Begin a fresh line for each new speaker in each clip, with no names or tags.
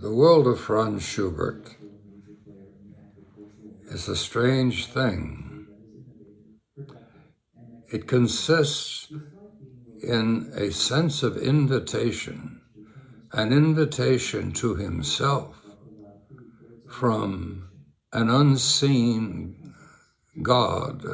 The world of Franz Schubert is a strange thing. It consists in a sense of invitation, an invitation to himself from an unseen God,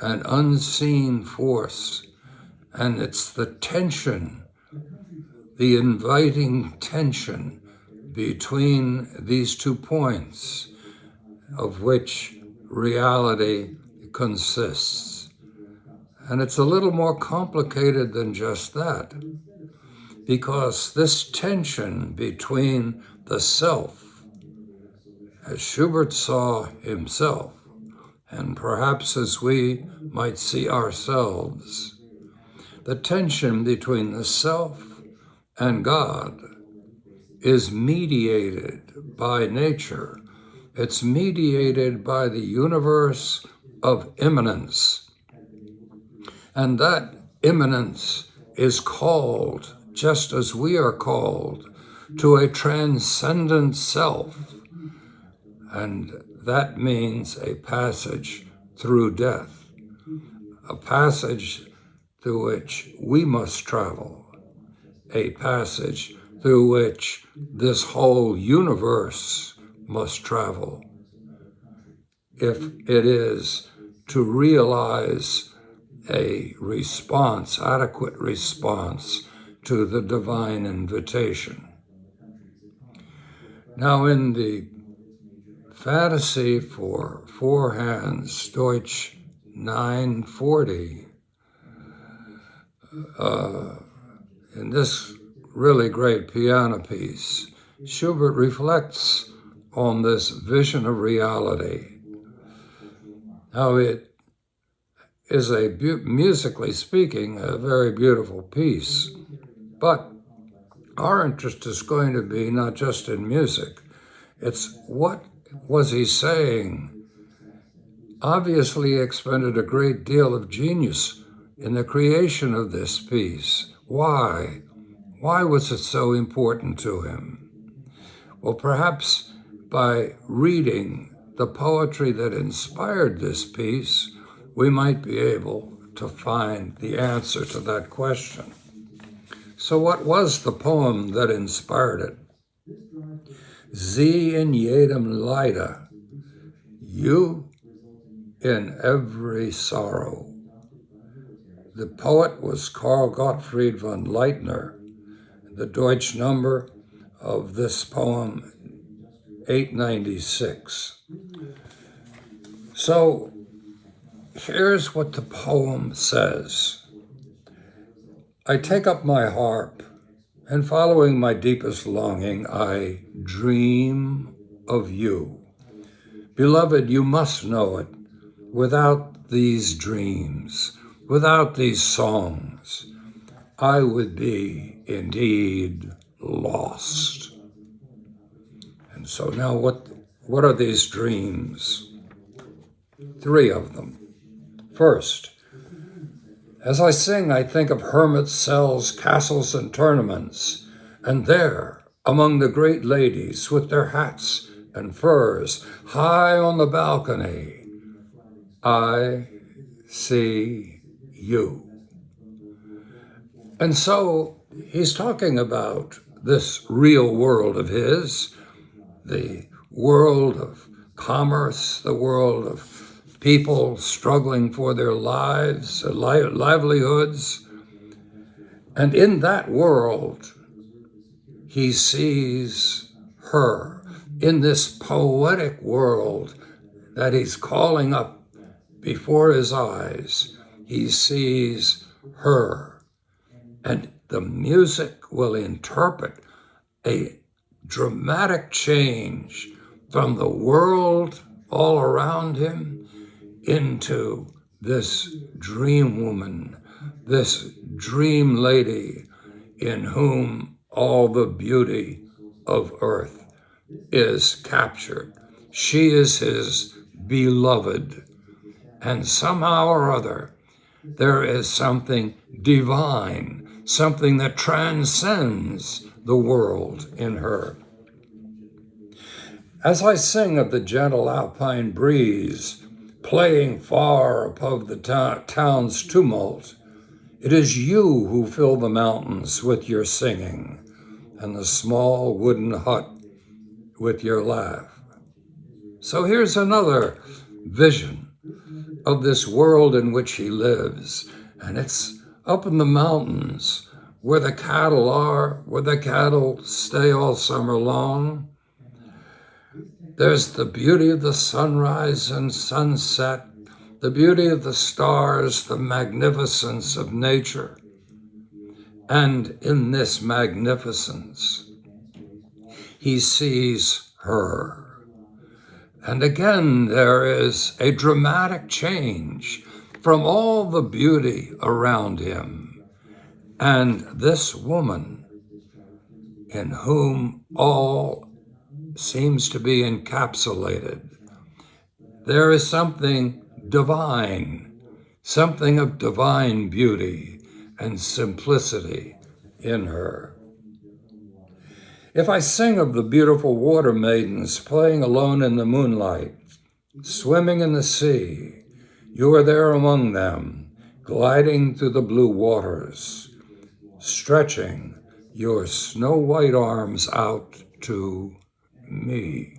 an unseen force, and it's the tension, the inviting tension between these 2 points of which reality consists. And it's a little more complicated than just that, because this tension between the self, as Schubert saw himself, and perhaps as we might see ourselves, the tension between the self and God is mediated by nature. It's mediated by the universe of immanence. And that immanence is called, just as we are called, to a transcendent self. And that means a passage through death, a passage through which we must travel, a passage through which this whole universe must travel, if it is to realize a response, adequate response to the divine invitation. Now, in the fantasy for 4 hands, Deutsch 940, in this really great piano piece, Schubert reflects on this vision of reality. Now, it is musically speaking, a very beautiful piece, but our interest is going to be not just in music, it's what was he saying? Obviously, he expended a great deal of genius in the creation of this piece. Why? Why was it so important to him? Well, perhaps by reading the poetry that inspired this piece, we might be able to find the answer to that question. So what was the poem that inspired it? Sie in jedem Leide, you in every sorrow. The poet was Karl Gottfried von Leitner. The Deutsch number of this poem, 896. So here's what the poem says. I take up my harp, and following my deepest longing, I dream of you. Beloved, you must know it. Without these dreams, without these songs, I would be indeed lost. And so now what are these dreams? 3 of them. First, as I sing, I think of hermits' cells, castles, and tournaments, and there, among the great ladies with their hats and furs, high on the balcony, I see you. And so he's talking about this real world of his, the world of commerce, the world of people struggling for their lives, livelihoods. And in that world, he sees her. In this poetic world that he's calling up before his eyes, he sees her. And the music will interpret a dramatic change from the world all around him into this dream woman, this dream lady in whom all the beauty of earth is captured. She is his beloved. And somehow or other, there is something divine, something that transcends the world in her. As I sing of the gentle alpine breeze playing far above the town's tumult, it is you who fill the mountains with your singing and the small wooden hut with your laugh. So here's another vision of this world in which he lives, and it's up in the mountains where the cattle are, where the cattle stay all summer long. There's the beauty of the sunrise and sunset, the beauty of the stars, the magnificence of nature. And in this magnificence, he sees her. And again, there is a dramatic change from all the beauty around him. And this woman, in whom all seems to be encapsulated, there is something divine, something of divine beauty and simplicity in her. If I sing of the beautiful water maidens playing alone in the moonlight, swimming in the sea, you are there among them, gliding through the blue waters, stretching your snow-white arms out to me.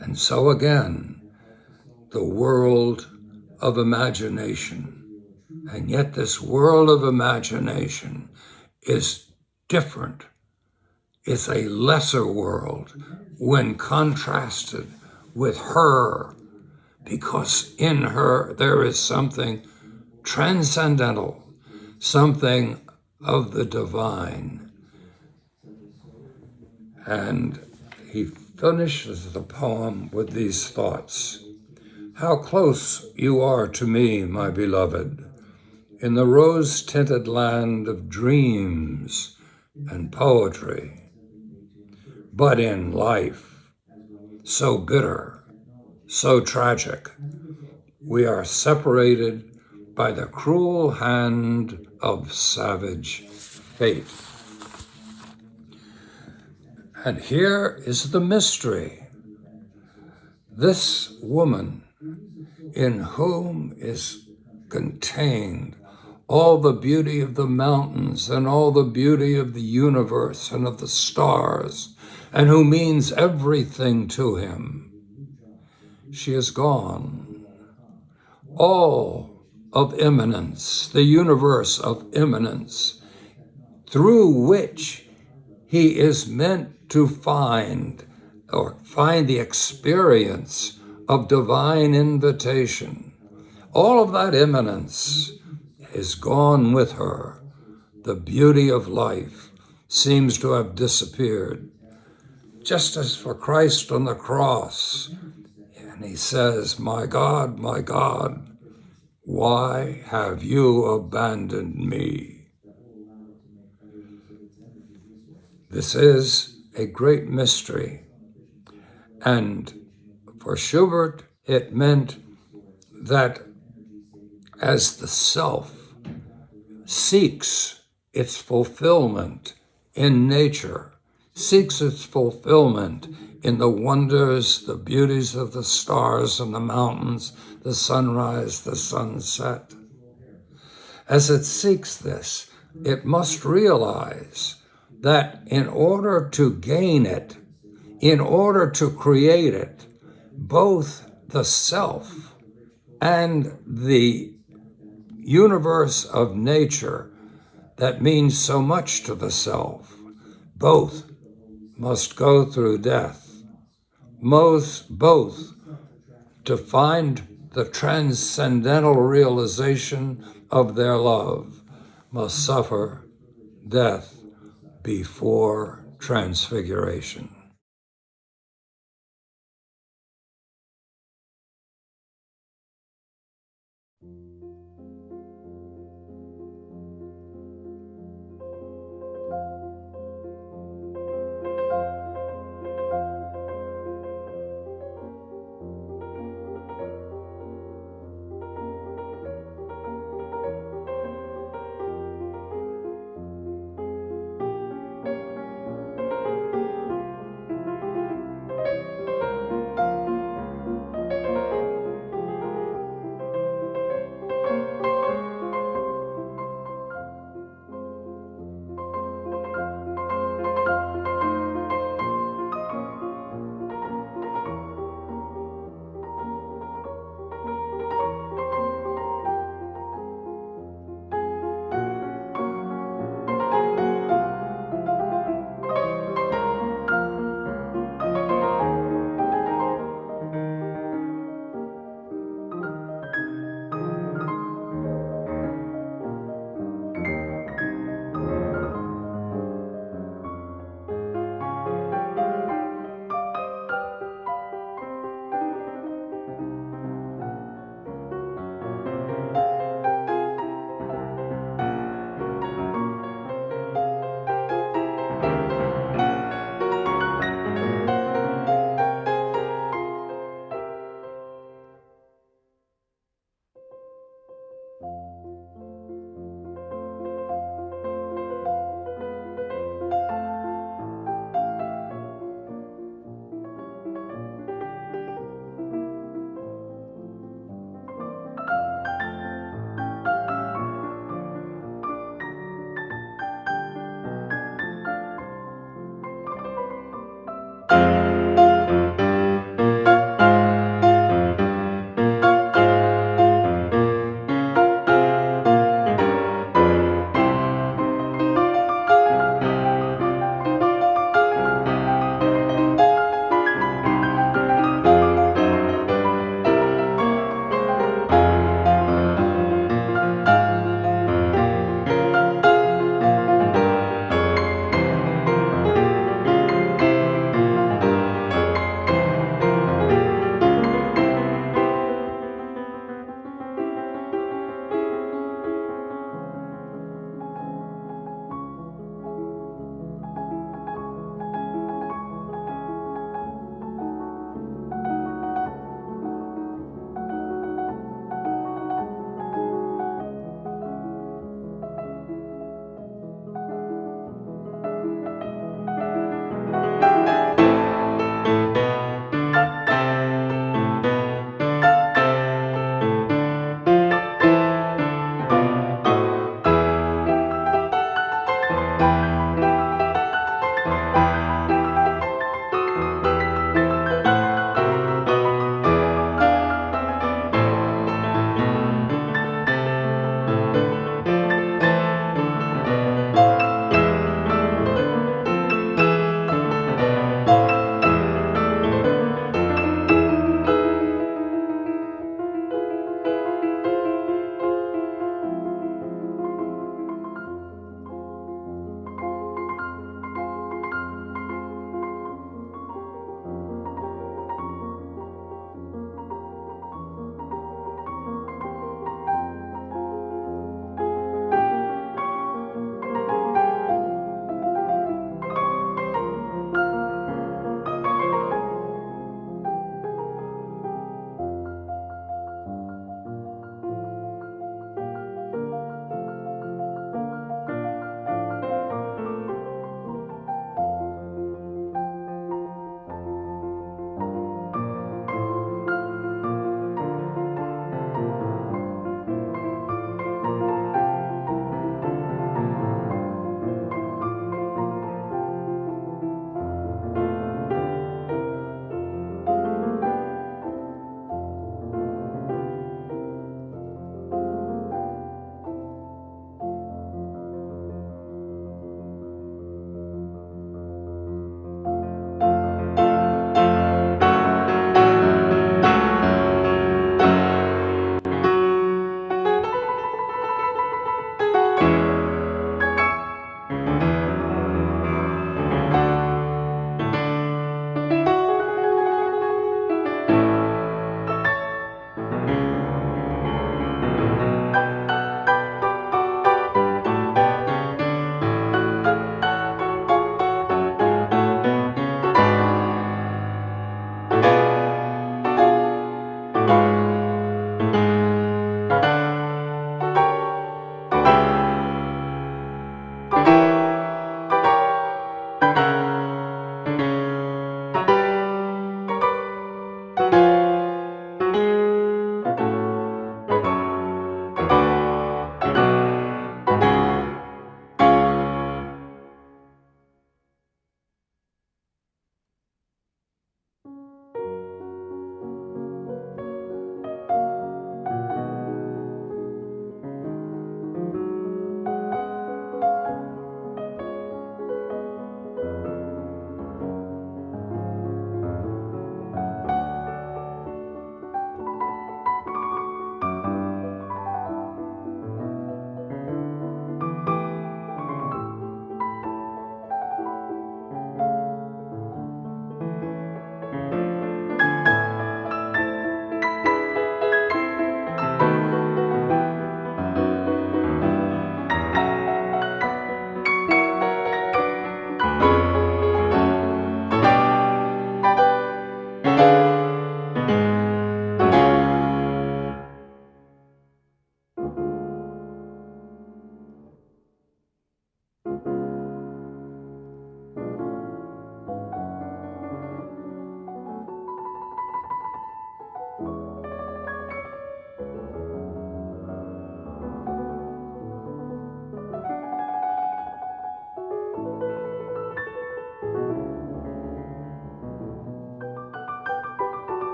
And so again, the world of imagination. And yet this world of imagination is different. It's a lesser world when contrasted with her, because in her there is something transcendental, something of the divine. And he finishes the poem with these thoughts. How close you are to me, my beloved, in the rose-tinted land of dreams and poetry. But in life, so bitter, so tragic, we are separated by the cruel hand of savage fate. And here is the mystery. This woman in whom is contained all the beauty of the mountains and all the beauty of the universe and of the stars, and who means everything to him. She is gone. All of immanence, the universe of immanence, through which he is meant to find the experience of divine invitation. All of that immanence is gone with her. The beauty of life seems to have disappeared. Just as for Christ on the cross, and he says, my God, why have you abandoned me? This is a great mystery. And for Schubert, it meant that as the self seeks its fulfillment in nature, seeks its fulfillment in the wonders, the beauties of the stars and the mountains, the sunrise, the sunset. As it seeks this, it must realize that in order to gain it, in order to create it, both the self and the universe of nature that means so much to the self, both must go through death. Both to find the transcendental realization of their love must suffer death before transfiguration.